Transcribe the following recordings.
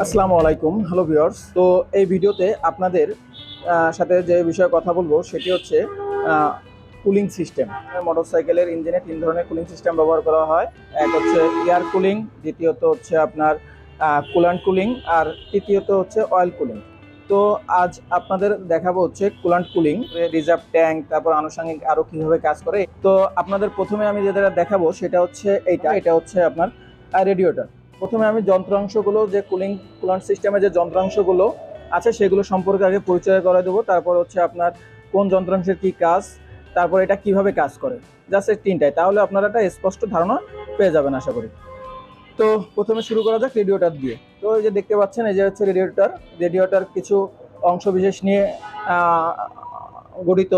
আসসালামু আলাইকুম, hello viewers. তো এই ভিডিওতে আপনাদের সাথে যে বিষয়ে কথা বলবো সেটি হচ্ছে কুলিং সিস্টেম। মোটরসাইকেলের ইঞ্জিনে তিন ধরনের কুলিং সিস্টেম ব্যবহার করা হয়। এক হচ্ছে এয়ার কুলিং, দ্বিতীয়ত হচ্ছে আপনার কুলান্ট কুলিং, আর তৃতীয়ত হচ্ছে অয়েল কুলিং। তো আজ আপনাদের দেখাবো হচ্ছে কুলান্ট কুলিং, রিজার্ভ ট্যাঙ্ক, তারপর আনুষঙ্গিক আরও কীভাবে কাজ করে। তো আপনাদের প্রথমে আমি যেটা দেখাবো সেটা হচ্ছে এটা হচ্ছে আপনার রেডিয়েটর। প্রথমে আমি যন্ত্রাংশগুলো, যে কুলান্ট সিস্টেমে যে যন্ত্রাংশগুলো আছে সেগুলো সম্পর্কে আগে পরিচয় করে দেবো। তারপর হচ্ছে আপনার কোন যন্ত্রাংশের কি কাজ, তারপর এটা কিভাবে কাজ করে, জাস্ট এই তিনটাই, তাহলে আপনারা একটা স্পষ্ট ধারণা পেয়ে যাবেন আশা করি। তো প্রথমে শুরু করা যাক রেডিয়েটর দিয়ে। তো এই যে দেখতে পাচ্ছেন, এই যে হচ্ছে রেডিয়েটর কিছু অংশ বিশেষ নিয়ে গঠিত।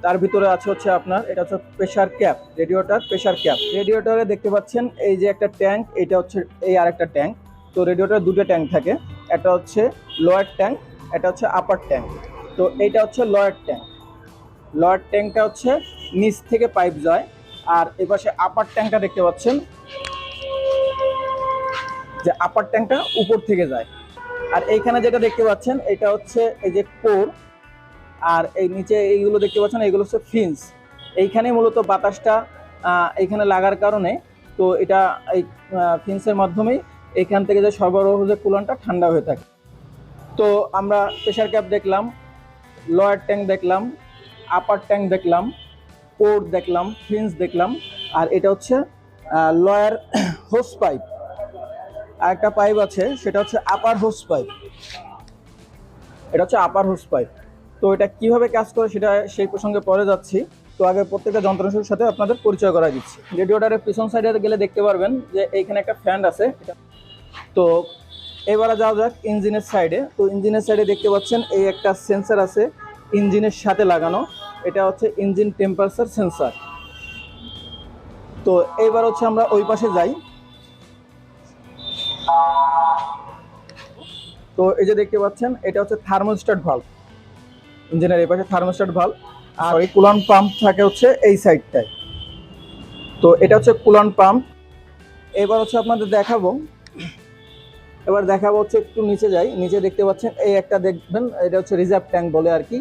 তার ভিতরে আছে হচ্ছে আপনার, এটা হচ্ছে pressure cap, radiator pressure cap. রেডিয়েটরে দেখতে পাচ্ছেন এই যে একটা ট্যাঙ্ক, এটা হচ্ছে এই আরেকটা ট্যাঙ্ক। তো রেডিয়েটরে দুটো ট্যাঙ্ক থাকে, একটা হচ্ছে লোয়ার ট্যাঙ্ক, এটা হচ্ছে আপার ট্যাঙ্ক। তো এইটা হচ্ছে লোয়ার ট্যাঙ্ক। লোয়ার ট্যাঙ্কটা হচ্ছে নিচ থেকে পাইপ যায়, আর এই পাশে আপার ট্যাঙ্কটা দেখতে পাচ্ছেন যে আপার ট্যাঙ্কটা উপর থেকে যায়। আর এইখানে যেটা দেখতে পাচ্ছেন এটা হচ্ছে এই যে কোর, আর এই নিচে এইগুলো দেখতে পাচ্ছেন এইগুলো হচ্ছে ফিন্স। এইখানে মূলত বাতাসটা এইখানে লাগার কারণে, তো এটা এই ফিন্সের মাধ্যমেই এইখান থেকে যে সরবরাহ যে কুলানটা ঠান্ডা হয়ে থাকে। তো আমরা প্রেসার ক্যাপ দেখলাম, লোয়ার ট্যাঙ্ক দেখলাম, আপার ট্যাঙ্ক দেখলাম, কোর দেখলাম, ফিন্স দেখলাম, আর এটা হচ্ছে লোয়ার হোস পাইপ। আর একটা পাইপ আছে সেটা হচ্ছে আপার হোস পাইপ, এটা হচ্ছে আপার হোস পাইপ। তো এটা কিভাবে কাজ করে সেটা সেই প্রসঙ্গে পরে যাচ্ছি। তো আগে প্রত্যেকটা যন্ত্রাংশের সাথে আপনাদের পরিচয় করা দিচ্ছি। রেডিয়েটরের পিছন সাইডে গেলে দেখতে পারবেন যে এইখানে একটা ফ্যান আছে। তো এবারে যাওয়া যাক ইঞ্জিনের সাইডে। তো ইঞ্জিনের সাইডে দেখতে পাচ্ছেন এই একটা সেন্সার আছে ইঞ্জিনের সাথে লাগানো, এটা হচ্ছে ইঞ্জিন টেম্পারেচার সেন্সার। তো এইবার হচ্ছে আমরা ওই পাশে যাই। তো এই যে দেখতে পাচ্ছেন এটা হচ্ছে থার্মোস্ট্যাট ভালভ, ইঞ্জিনের এই পাশে থার্মোস্ট্যাট ভালভ, আর এই কুলান্ট পাম্প থাকে হচ্ছে এই সাইডটায়। তো এটা হচ্ছে কুলান্ট পাম্প। এবার হচ্ছে আপনাদের দেখাবো হচ্ছে একটু নিচে যাই। নিচে দেখতে পাচ্ছেন এই একটা দেখবেন, এটা হচ্ছে রিজার্ভ ট্যাঙ্ক বলে আর কি।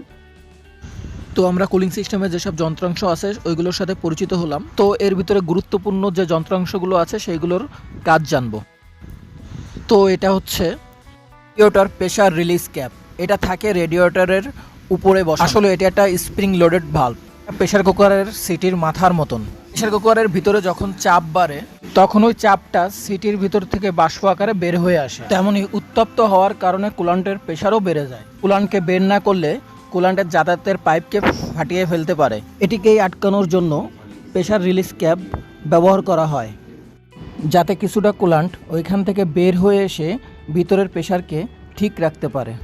তো আমরা কুলিং সিস্টেমের যেসব যন্ত্রাংশ আছে ওইগুলোর সাথে পরিচিত হলাম। তো এর ভিতরে গুরুত্বপূর্ণ যে যন্ত্রাংশগুলো আছে সেইগুলোর কাজ জানবো। তো এটা হচ্ছে রেডিয়েটর প্রেসার রিলিজ ক্যাপ। এটা থাকে রেডিয়েটরের উপরে বসা। আসলে এটা একটা স্প্রিং লোডেড ভালভ, প্রেসার কুকারের সিটির মাথার মতন। প্রেসার কুকারের ভিতরে যখন চাপ বাড়ে তখন ওই চাপটা সিটির ভিতর থেকে বাষ্প আকারে বের হয়ে আসে। তেমনি উত্তপ্ত হওয়ার কারণে কুলান্টের প্রেসারও বেড়ে যায়। কুলান্টকে বের না করলে কুলান্টের যাতায়াতের পাইপকে ফাটিয়ে ফেলতে পারে। এটিকেই আটকানোর জন্য প্রেসার রিলিজ ক্যাপ ব্যবহার করা হয়, যাতে কিছুটা কুলান্ট ওইখান থেকে বের হয়ে এসে ভিতরের প্রেসারকে ঠিক রাখতে পারে।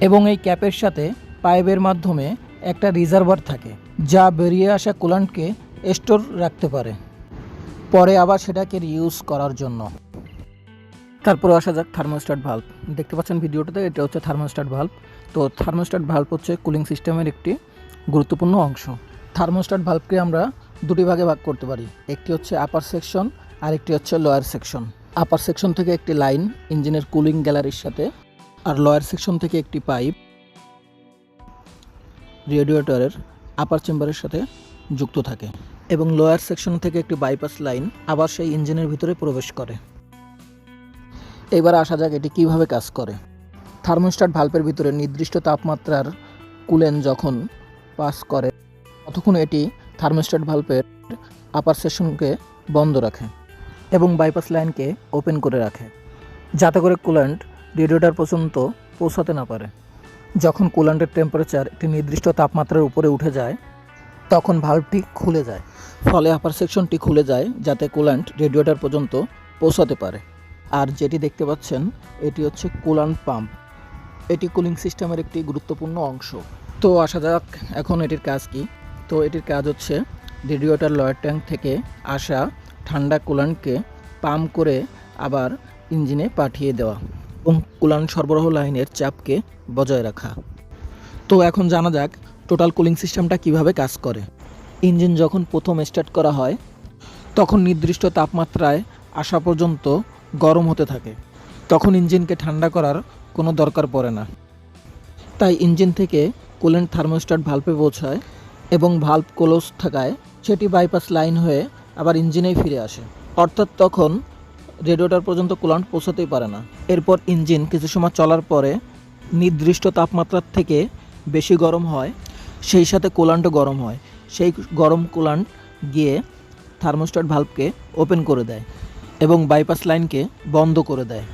এবং এই ক্যাপের সাথে পাইপের মাধ্যমে একটা রিজার্ভার থাকে, যা বেরিয়ে আসা কুলান্টকে স্টোর রাখতে পারে, পরে আবার সেটাকে রিউজ করার জন্য। তারপর আসা যাক থার্মোস্ট্যাট ভালভ। দেখতে পাচ্ছেন ভিডিওটাতে, এটা হচ্ছে থার্মোস্ট্যাট ভালভ। তো থার্মোস্ট্যাট ভালভ হচ্ছে কুলিং সিস্টেমের একটি গুরুত্বপূর্ণ অংশ। থার্মোস্ট্যাট ভালভকে আমরা দুটি ভাগে ভাগ করতে পারি, একটি হচ্ছে আপার সেকশন আর একটি হচ্ছে লোয়ার সেকশন। আপার সেকশন থেকে একটি লাইন ইঞ্জিনের কুলিং গ্যালারির সাথে, আর লোয়ার সেকশন থেকে একটি পাইপ রেডিয়েটরের আপার চেম্বারের সাথে যুক্ত থাকে, এবং লোয়ার সেকশন থেকে একটি বাইপাস লাইন আবার সেই ইঞ্জিনের ভিতরে প্রবেশ করে। এবার আসা যাক এটি কিভাবে কাজ করে। থার্মোস্ট্যাট ভালভের ভিতরে নির্দিষ্ট তাপমাত্রার কুলেন্ট যখন পাস করে ততক্ষণ এটি থার্মোস্ট্যাট ভালভের আপার সেকশনকে বন্ধ রাখে এবং বাইপাস লাইনকে ওপেন করে রাখে, যাতে করে কুলেন্ট রেডিয়েটর পর্যন্ত পৌঁছাতে না পারে। যখন কুলেন্টের টেম্পারেচার একটি নির্দিষ্ট তাপমাত্রার উপরে উঠে যায় তখন ভালভটি খুলে যায়, ফলে আপার সেকশনটি খুলে যায় যাতে কুলেন্ট রেডিয়েটর পর্যন্ত পৌঁছাতে পারে। আর যেটি দেখতে পাচ্ছেন এটি হচ্ছে কুলান্ট পাম্প। এটি কুলিং সিস্টেমের একটি গুরুত্বপূর্ণ অংশ। তো আসা যাক এখন এটির কাজ কি। তো এটির কাজ হচ্ছে রেডিয়েটর লোয়ার ট্যাঙ্ক থেকে আসা ঠান্ডা কুলান্টকে পাম্প করে আবার ইঞ্জিনে পাঠিয়ে দেওয়া এবং কুলান্ট সরবরাহ লাইনের চাপকে বজায় রাখা। তো এখন জানা যাক টোটাল কুলিং সিস্টেমটা কিভাবে কাজ করে। ইঞ্জিন যখন প্রথম স্টার্ট করা হয় তখন নির্দিষ্ট তাপমাত্রায় আসা পর্যন্ত গরম হতে থাকে। তখন ইঞ্জিনকে ঠান্ডা করার কোনো দরকার পড়ে না। তাই ইঞ্জিন থেকে কুলেন্ট থার্মোস্ট্যাট ভালভে পৌঁছায় এবং ভালভ ক্লোজ থাকায় সেটি বাইপাস লাইন হয়ে আবার ইঞ্জিনেই ফিরে আসে। অর্থাৎ তখন রেডিয়েটর পর্যন্ত কুলান্ট পৌঁছাতেই পারে না। এরপর ইঞ্জিন কিছু সময় চলার পরে নির্দিষ্ট তাপমাত্রার থেকে বেশি গরম হয়, সেই সাথে কুলান্টও গরম হয়। সেই গরম কুলান্ট গিয়ে থার্মোস্ট্যাট ভালভকে ওপেন করে দেয় এবং বাইপাস লাইনকে বন্ধ করে দেয়।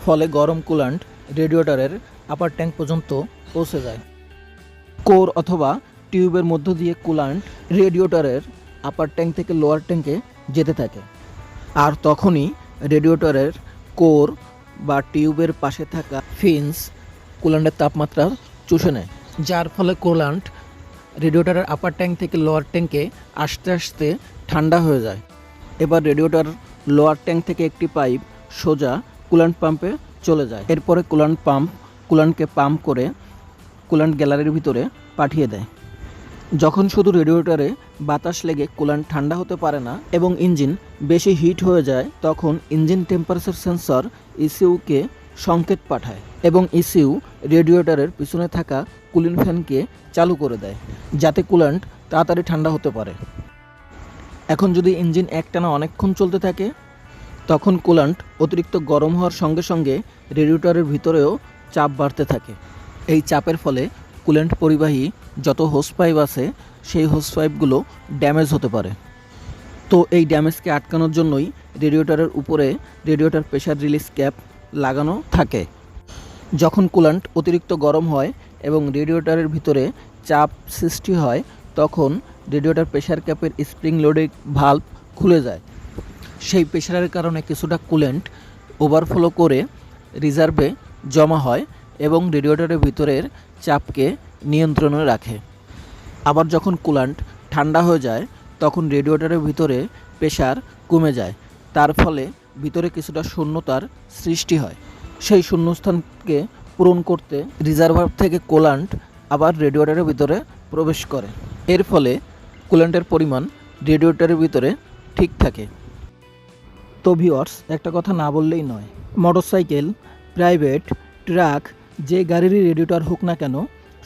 ফলে গরম কুলান্ট রেডিয়েটরের আপার ট্যাঙ্ক পর্যন্ত পৌঁছে যায়। কোর অথবা টিউবের মধ্য দিয়ে কুলান্ট রেডিয়েটরের আপার ট্যাঙ্ক থেকে লোয়ার ট্যাঙ্কে যেতে থাকে। আর তখনই রেডিয়েটরের কোর বা টিউবের পাশে থাকা ফিন্স কুলান্টের তাপমাত্রা চুষে নেয়, যার ফলে কুলান্ট রেডিয়েটরের আপার ট্যাঙ্ক থেকে লোয়ার ট্যাঙ্কে আস্তে আস্তে ঠান্ডা হয়ে যায়। এবার রেডিয়েটর লোয়ার ট্যাঙ্ক থেকে একটি পাইপ সোজা কুলান্ট পাম্পে চলে যায়। এরপরে কুলান্ট পাম্প কুলান্টকে পাম্প করে কুলান্ট গ্যালারির ভিতরে পাঠিয়ে দেয়। যখন শুধু রেডিয়েটরে বাতাস লেগে কুলান্ট ঠান্ডা হতে পারে না এবং ইঞ্জিন বেশি হিট হয়ে যায়, তখন ইঞ্জিন টেম্পারেচার সেন্সর ইসিউকে সংকেত পাঠায় এবং ইসিউ রেডিয়েটরের পিছনে থাকা কুলিং ফ্যানকে চালু করে দেয়, যাতে কুলান্ট তাড়াতাড়ি ঠান্ডা হতে পারে। এখন যদি ইঞ্জিন একটানা অনেকক্ষণ চলতে থাকে, তখন কুলান্ট অতিরিক্ত গরম হওয়ার সঙ্গে সঙ্গে রেডিয়েটরের ভিতরেও চাপ বাড়তে থাকে। এই চাপের ফলে কুলেন্ট পরিবাহী যত হোস পাইপ আছে সেই হোস পাইপগুলো ড্যামেজ হতে পারে। তো এই ড্যামেজকে আটকানোর জন্যই রেডিয়েটরের উপরে রেডিয়েটর প্রেশার রিলিজ ক্যাপ লাগানো থাকে। যখন কুলান্ট অতিরিক্ত গরম হয় এবং রেডিয়েটরের ভিতরে চাপ সৃষ্টি হয়, তখন রেডিয়েটর প্রেশার ক্যাপের স্প্রিং লোডেড ভালভ খুলে যায়। সেই প্রেশারের কারণে কিছুটা কুলেন্ট ওভারফ্লো করে রিজার্ভে জমা হয় এবং রেডিয়েটরের ভিতরের চাপকে নিয়ন্ত্রণে রাখে। আবার যখন কুলান্ট ঠান্ডা হয়ে যায়, তখন রেডিয়েটরের ভিতরে প্রেশার কমে যায়, তার ফলে ভিতরে কিছুটা শূন্যতার সৃষ্টি হয়। সেই শূন্যস্থানকে পূরণ করতে রিজার্ভার থেকে কুলান্ট আবার রেডিয়েটরের ভিতরে প্রবেশ করে। এর ফলে কুলান্টের পরিমাণ রেডিয়েটরের ভিতরে ঠিক থাকে। তো ভিউয়ার্স, একটা কথা না বললেই নয়, মোটরসাইকেল, প্রাইভেট, ট্রাক, যে গাড়িরই রেডিয়েটর হোক না কেন,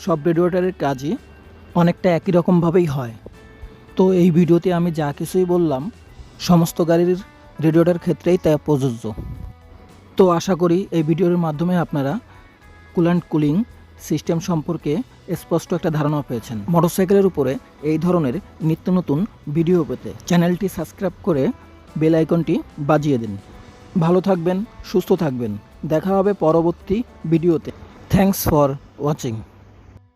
সব রেডিয়েটরের কাজই অনেকটা একই রকমভাবেই হয়। তো এই ভিডিওতে আমি যা কিছুই বললাম সমস্ত গাড়ির রেডিয়েটর ক্ষেত্রেই তা প্রযোজ্য। তো আশা করি এই ভিডিওর মাধ্যমে আপনারা কুলান্ট কুলিং সিস্টেম সম্পর্কে স্পষ্ট একটা ধারণা পেয়েছেন। মোটরসাইকেলের উপরে এই ধরনের নিত্য নতুন ভিডিও পেতে চ্যানেলটি সাবস্ক্রাইব করে বেল আইকনটি বাজিয়ে দিন। ভালো থাকবেন, সুস্থ থাকবেন। দেখা হবে পরবর্তী ভিডিওতে। Thanks for watching.